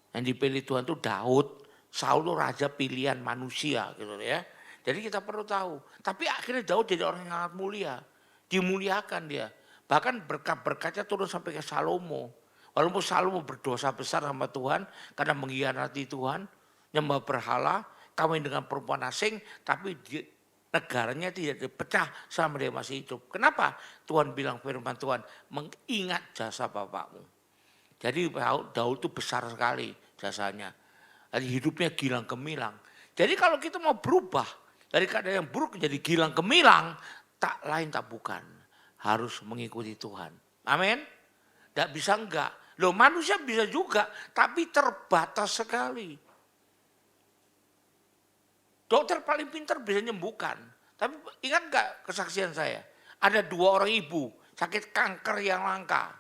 Yang dipilih Tuhan itu Daud. Saul itu raja pilihan manusia gitu ya. Jadi kita perlu tahu. Tapi akhirnya Daud jadi orang yang sangat mulia. Dimuliakan dia. Bahkan berkat-berkatnya turun sampai ke Salomo. Walaupun Salomo berdosa besar sama Tuhan karena mengkhianati Tuhan, nyembah berhala, kawin dengan perempuan asing, tapi negaranya tidak dipecah selama dia masih hidup. Kenapa? Tuhan bilang firman Tuhan, mengingat jasa bapakmu. Jadi Daud itu besar sekali jasanya. Jadi hidupnya gilang gemilang. Jadi kalau kita mau berubah dari keadaan yang buruk menjadi gilang gemilang, tak lain tak bukan, harus mengikuti Tuhan. Amin. Tidak bisa enggak. Loh manusia bisa juga, tapi terbatas sekali. Dokter paling pintar bisa menyembuhkan. Tapi ingat enggak kesaksian saya? Ada 2 orang ibu sakit kanker yang langka.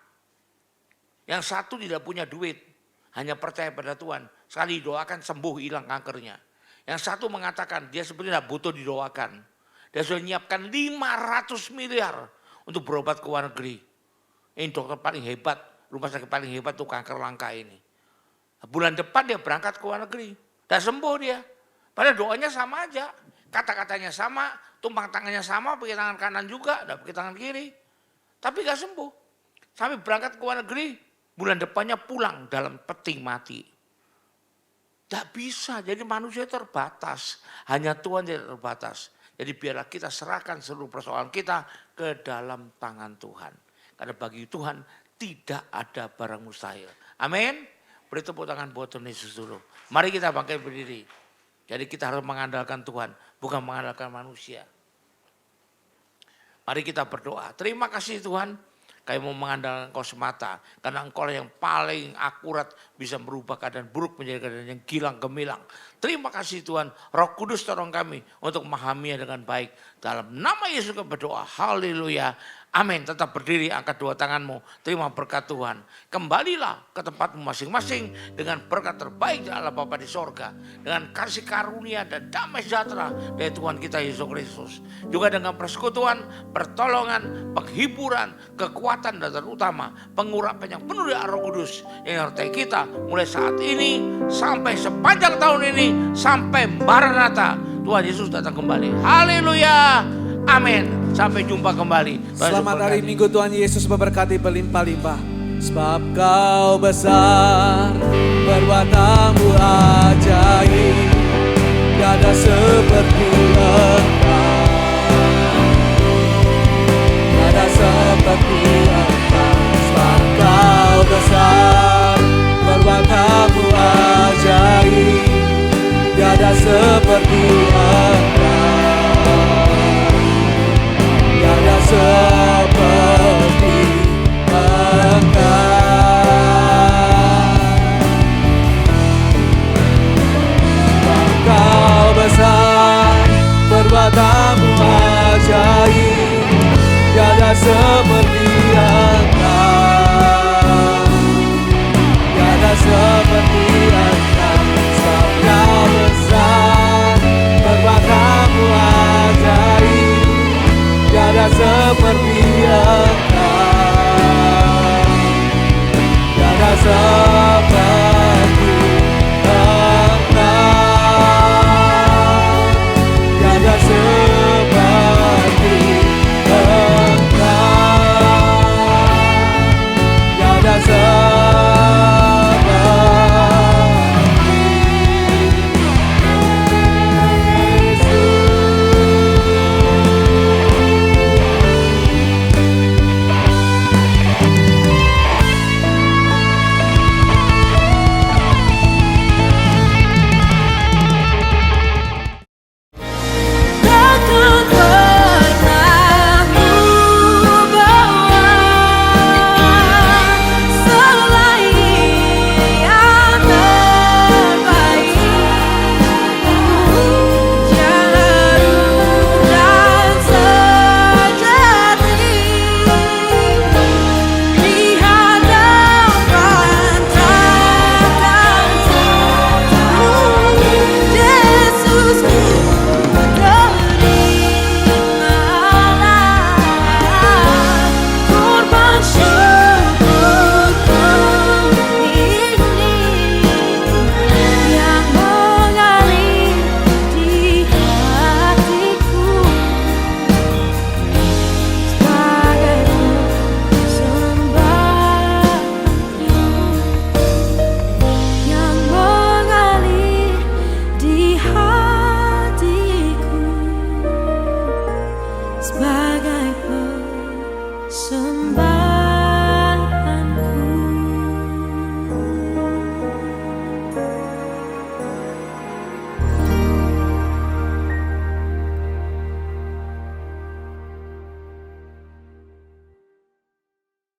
Yang satu tidak punya duit, hanya percaya pada Tuhan. Sekali doakan sembuh hilang kankernya. Yang satu mengatakan dia sebenarnya tidak butuh didoakan. Dia sudah menyiapkan 500 miliar untuk berobat ke luar negeri. Ini dokter paling hebat, rumah sakit paling hebat tuh kanker langka ini. Bulan depan dia berangkat ke luar negeri. Dan sembuh dia. Padahal doanya sama aja. Kata-katanya sama, tumpang tangannya sama, pakai tangan kanan juga, dan pakai tangan kiri. Tapi gak sembuh. Sampai berangkat ke luar negeri, bulan depannya pulang dalam peti mati. Tidak bisa, jadi manusia terbatas. Hanya Tuhan tidak terbatas. Jadi biarlah kita serahkan seluruh persoalan kita ke dalam tangan Tuhan. Karena bagi Tuhan tidak ada barang mustahil. Amin. Beri tepuk tangan buat Tuhan Yesus dulu. Mari kita bangkit berdiri. Jadi kita harus mengandalkan Tuhan, bukan mengandalkan manusia. Mari kita berdoa. Terima kasih Tuhan. Kami mau mengandalkan Engkau semata. Karena Engkau yang paling akurat bisa merubah keadaan buruk menjadi keadaan yang gilang gemilang. Terima kasih Tuhan. Roh Kudus tolong kami untuk memahaminya dengan baik. Dalam nama Yesus kami berdoa. Haleluya. Amin. Tetap berdiri, angkat 2 tanganmu. Terima berkat Tuhan. Kembalilah ke tempatmu masing-masing dengan berkat terbaik dari Allah Bapa di sorga. Dengan kasih karunia dan damai sejahtera dari Tuhan kita Yesus Kristus. Juga dengan persekutuan, pertolongan, penghiburan, kekuatan dan terutama pengurapan yang penuh dari Roh Kudus yang menyertai kita mulai saat ini sampai sepanjang tahun ini sampai Maranatha. Tuhan Yesus datang kembali. Haleluya. Amin. Sampai jumpa kembali. Selamat hari Minggu, Tuhan Yesus memberkati berlimpah-limpah. Sebab Kau besar, perbuatanmu ajaib, tiada seperti Engkau.